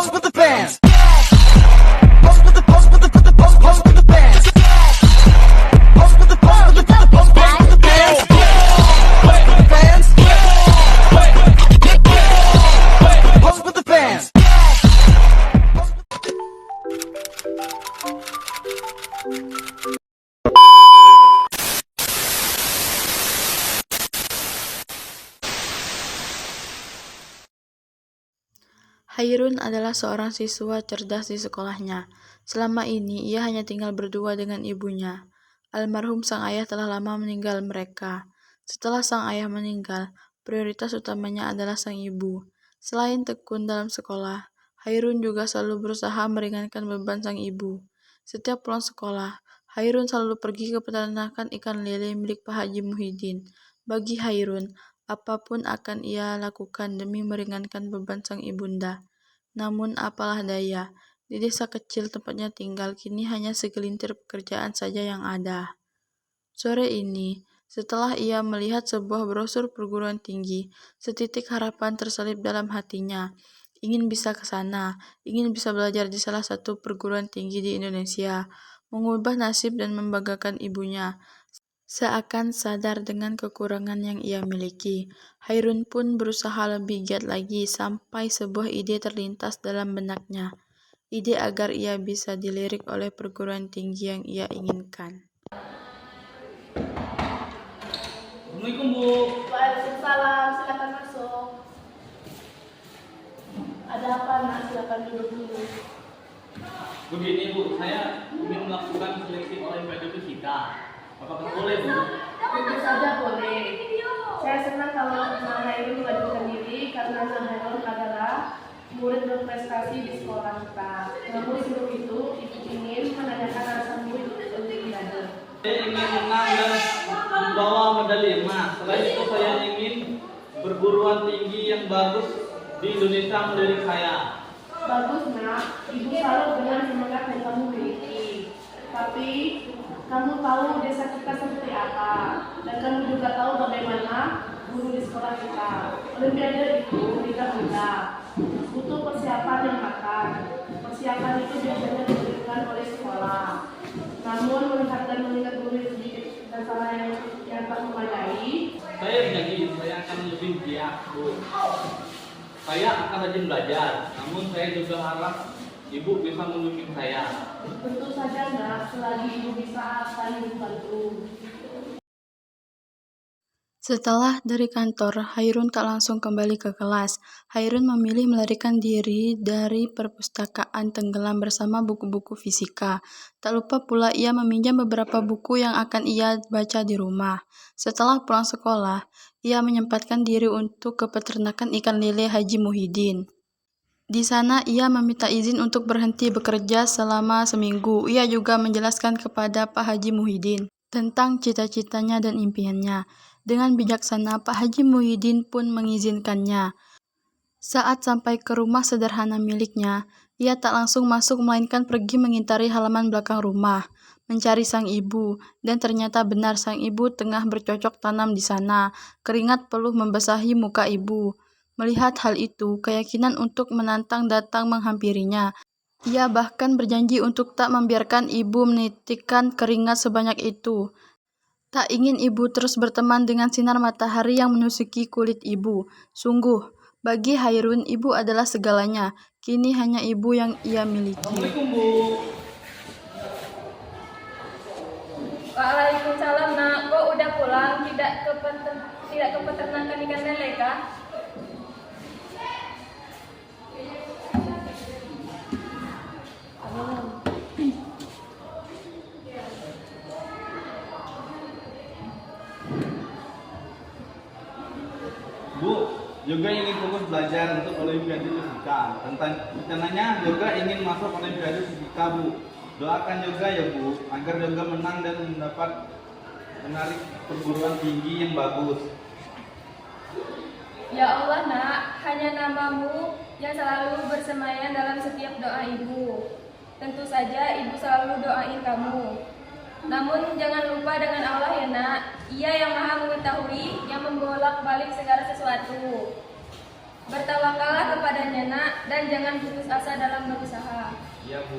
pose with the fans. Pose with the pose with the pose with the fans. Pose with the pose with the pose with the fans. Pose with the fans. Pose with the fans. Hairun adalah seorang siswa cerdas di sekolahnya. Selama ini, ia hanya tinggal berdua dengan ibunya. Almarhum sang ayah telah lama meninggal mereka. Setelah sang ayah meninggal, prioritas utamanya adalah sang ibu. Selain tekun dalam sekolah, Hairun juga selalu berusaha meringankan beban sang ibu. Setiap pulang sekolah, Hairun selalu pergi ke peternakan ikan lele milik Pak Haji Muhyiddin. Bagi Hairun, apapun akan ia lakukan demi meringankan beban sang ibunda. Namun apalah daya, di desa kecil tempatnya tinggal kini hanya segelintir pekerjaan saja yang ada. Sore ini, setelah ia melihat sebuah brosur perguruan tinggi, setitik harapan terselip dalam hatinya. Ingin bisa ke sana, ingin bisa belajar di salah satu perguruan tinggi di Indonesia, mengubah nasib dan membanggakan ibunya. Seakan sadar dengan kekurangan yang ia miliki, Hairun pun berusaha lebih giat lagi sampai sebuah ide terlintas dalam benaknya. Ide agar ia bisa dilirik oleh perguruan tinggi yang ia inginkan. Assalamualaikum Bu. Waalaikumsalam, silakan masuk. Ada apa nak? Silakan duduk dulu. Begini Bu, saya ingin melakukan seleksi olimpiade fisika. Apakah boleh Bu? Tentu saja boleh. Saya senang kalau Nak Hairun mengajukan diri karena Nak Hairun adalah murid berprestasi di sekolah kita. Namun sebelum itu, Ibu ingin menanyakan alasanmu ikut olimpiade. Saya ingin menang dan membawa medali emas. Selain itu saya ingin perguruan tinggi yang bagus di Indonesia melirik saya. Bagus nak, Ibu salut dengan semangat yang kamu miliki. Tapi kamu tahu desa kita seperti apa, dan kamu juga tahu bagaimana guru di sekolah kita. Olimpiade itu tidak mudah, butuh persiapan yang matang. Persiapan itu biasanya diberikan oleh sekolah. Namun melihat dan mengingat guru sedikit dan salah yang tak memadai, Saya janji saya akan lebih giat Bu. Saya akan rajin belajar, namun saya juga harap Ibu bisa membimbing saya. tentu saja nak, selagi Ibu bisa saling membantu. Setelah dari kantor, Hairun tak langsung kembali ke kelas. Hairun memilih melarikan diri dari perpustakaan tenggelam bersama buku-buku fisika. Tak lupa pula ia meminjam beberapa buku yang akan ia baca di rumah. Setelah pulang sekolah, ia menyempatkan diri untuk ke peternakan ikan lele Haji Muhyiddin. Di sana ia meminta izin untuk berhenti bekerja selama seminggu. Ia juga menjelaskan kepada Pak Haji Muhyiddin tentang cita-citanya dan impiannya. Dengan bijaksana, Pak Haji Muhyiddin pun mengizinkannya. Saat sampai ke rumah sederhana miliknya, ia tak langsung masuk melainkan pergi mengintari halaman belakang rumah, mencari sang ibu, dan ternyata benar sang ibu tengah bercocok tanam di sana. Keringat peluh membasahi muka ibu. Melihat hal itu, keyakinan untuk menantang datang menghampirinya. Ia bahkan berjanji untuk tak membiarkan ibu menitikkan keringat sebanyak itu. Tak ingin ibu terus berteman dengan sinar matahari yang menusuki kulit ibu. Sungguh, bagi Hairun, ibu adalah segalanya. Kini hanya ibu yang ia miliki. Assalamualaikum Bu. Waalaikumsalam nak, kok udah pulang? Tidak ke peternakan ikan lele kah? Bu, juga ingin fokus belajar untuk olimpiade fisika. Rencananya juga ingin masuk olimpiade fisika Bu. Doakan juga ya Bu, agar juga menang dan mendapat menarik perguruan tinggi yang bagus. Ya Allah nak, hanya namamu yang selalu bersemayam dalam setiap doa ibu. Tentu saja ibu selalu doain kamu. Namun jangan lupa dengan Allah ya nak, Ia yang maha mengetahui, yang membolak-balik segala sesuatu. Bertawakallah kepadanya nak, dan jangan putus asa dalam berusaha. Iya Bu.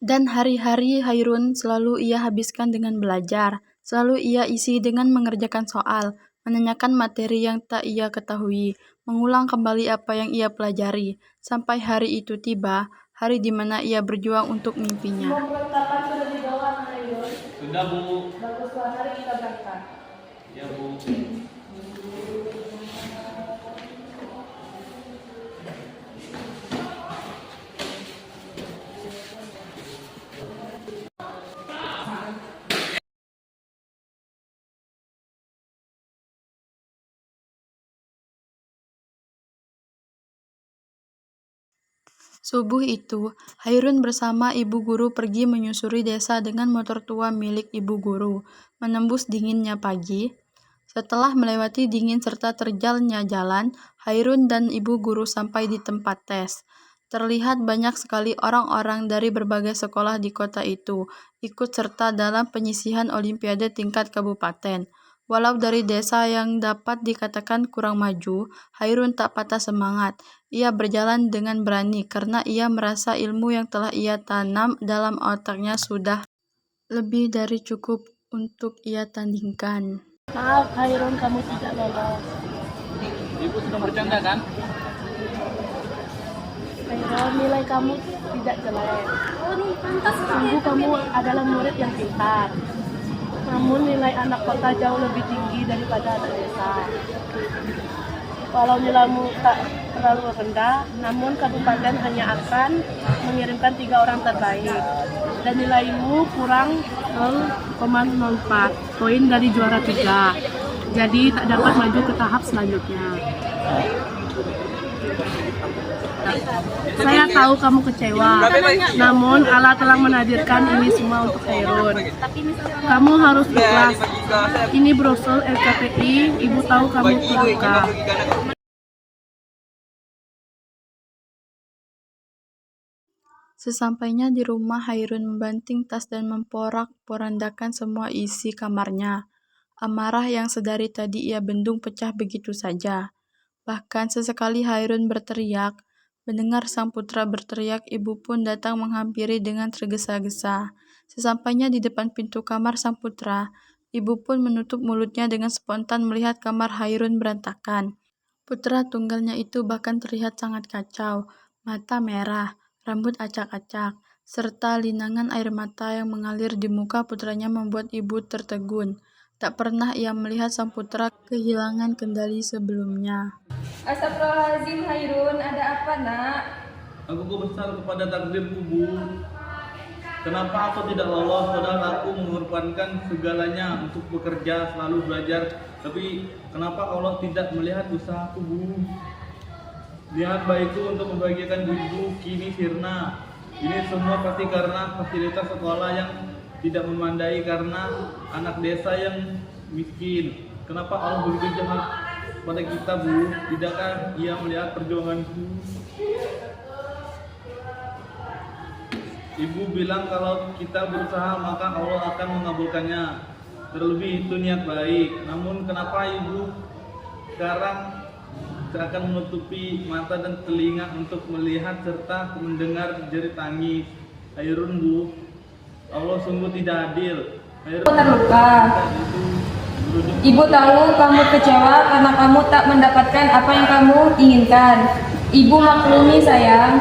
Dan hari-hari Hairun selalu ia habiskan dengan belajar, selalu ia isi dengan mengerjakan soal, menanyakan materi yang tak ia ketahui, mengulang kembali apa yang ia pelajari, sampai hari itu tiba, hari di mana ia berjuang untuk mimpinya. Semua perlengkapan sudah dibawa, Hairun. Sudah Bu. Baguslah, hari kita berangkat. Iya Bu. Subuh itu, Hairun bersama ibu guru pergi menyusuri desa dengan motor tua milik ibu guru, menembus dinginnya pagi. Setelah melewati dingin serta terjalnya jalan, Hairun dan ibu guru sampai di tempat tes. Terlihat banyak sekali orang-orang dari berbagai sekolah di kota itu ikut serta dalam penyisihan olimpiade tingkat kabupaten. Walau dari desa yang dapat dikatakan kurang maju, Hairun tak patah semangat. Ia berjalan dengan berani karena ia merasa ilmu yang telah ia tanam dalam otaknya sudah lebih dari cukup untuk ia tandingkan. Maaf, Hairun, kamu tidak lolos. Ibu sedang bercanda kan? Hairun, nilai kamu tidak jelek. Sungguh kamu adalah murid yang pintar. Namun nilai anak kota jauh lebih tinggi daripada anak desa. Walau nilaimu tak terlalu rendah, namun kabupaten hanya akan mengirimkan 3 orang terbaik. Dan nilaimu kurang 0,04 poin dari juara 3. Jadi tak dapat maju ke tahap selanjutnya. Saya tahu kamu kecewa, namun Allah telah menakdirkan ini semua untuk Hairun. Kamu harus ikhlas. Ini brosur LKPI, Ibu tahu kamu terluka. Sesampainya di rumah, Hairun membanting tas dan memporak-porandakan semua isi kamarnya. Amarah yang sedari tadi ia bendung pecah begitu saja. Bahkan sesekali Hairun berteriak. Mendengar sang putra berteriak, ibu pun datang menghampiri dengan tergesa-gesa. Sesampainya di depan pintu kamar sang putra, ibu pun menutup mulutnya dengan spontan melihat kamar Hairun berantakan. Putra tunggalnya itu bahkan terlihat sangat kacau, mata merah, rambut acak-acak, serta linangan air mata yang mengalir di muka putranya membuat ibu tertegun. Tak pernah ia melihat sang putra kehilangan kendali sebelumnya. Astagfirullahaladzim Hairun, ada apa nak? Aku besar kepada takdirku Bu. Kenapa aku tidak lolos padahal aku mengorbankan segalanya untuk bekerja, selalu belajar. Tapi kenapa Allah tidak melihat usahaku Bu? Lihat baikku untuk membahagiakan ibu kini sirna. Ini semua pasti karena fasilitas sekolah yang tidak memandai, karena anak desa yang miskin. Kenapa Allah begitu jahat pada kita Bu? Tidakkah Ia melihat perjuanganku? Ibu bilang kalau kita berusaha maka Allah akan mengabulkannya. Terlebih itu niat baik. Namun kenapa ibu sekarang seakan menutupi mata dan telinga untuk melihat serta mendengar jerit tangis Hairun Bu? Allah sungguh tidak adil. Hairun Terluka. Ibu tahu kamu kecewa karena kamu tak mendapatkan apa yang kamu inginkan. Ibu maklumi sayang.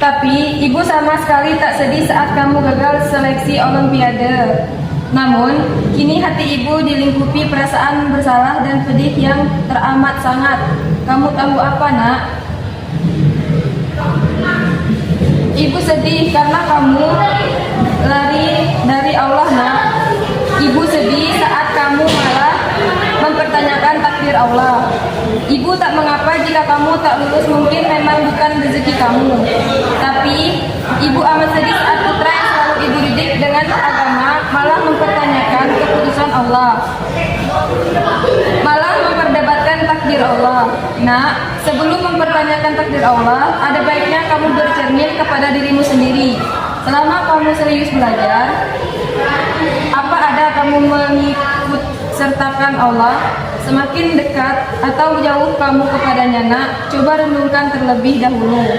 Tapi ibu sama sekali tak sedih saat kamu gagal seleksi olimpiade. Namun, kini hati ibu dilingkupi perasaan bersalah dan pedih yang teramat sangat. Kamu tahu apa nak? Ibu sedih karena kamu lari dari Allah nak. Ibu sedih saat kamu malah mempertanyakan takdir Allah. Ibu tak mengapa jika kamu tak lulus, mungkin memang bukan rezeki kamu. Tapi ibu amat sedih saat putra yang selalu ibu didik dengan agama malah mempertanyakan keputusan Allah, malah memperdebatkan takdir Allah. Nah, sebelum mempertanyakan takdir Allah, ada baiknya kamu bercermin kepada dirimu sendiri. Selama kamu serius belajar, apa ada kamu mengikut sertakan Allah, semakin dekat atau jauh kamu kepadanya nak, coba renungkan terlebih dahulu.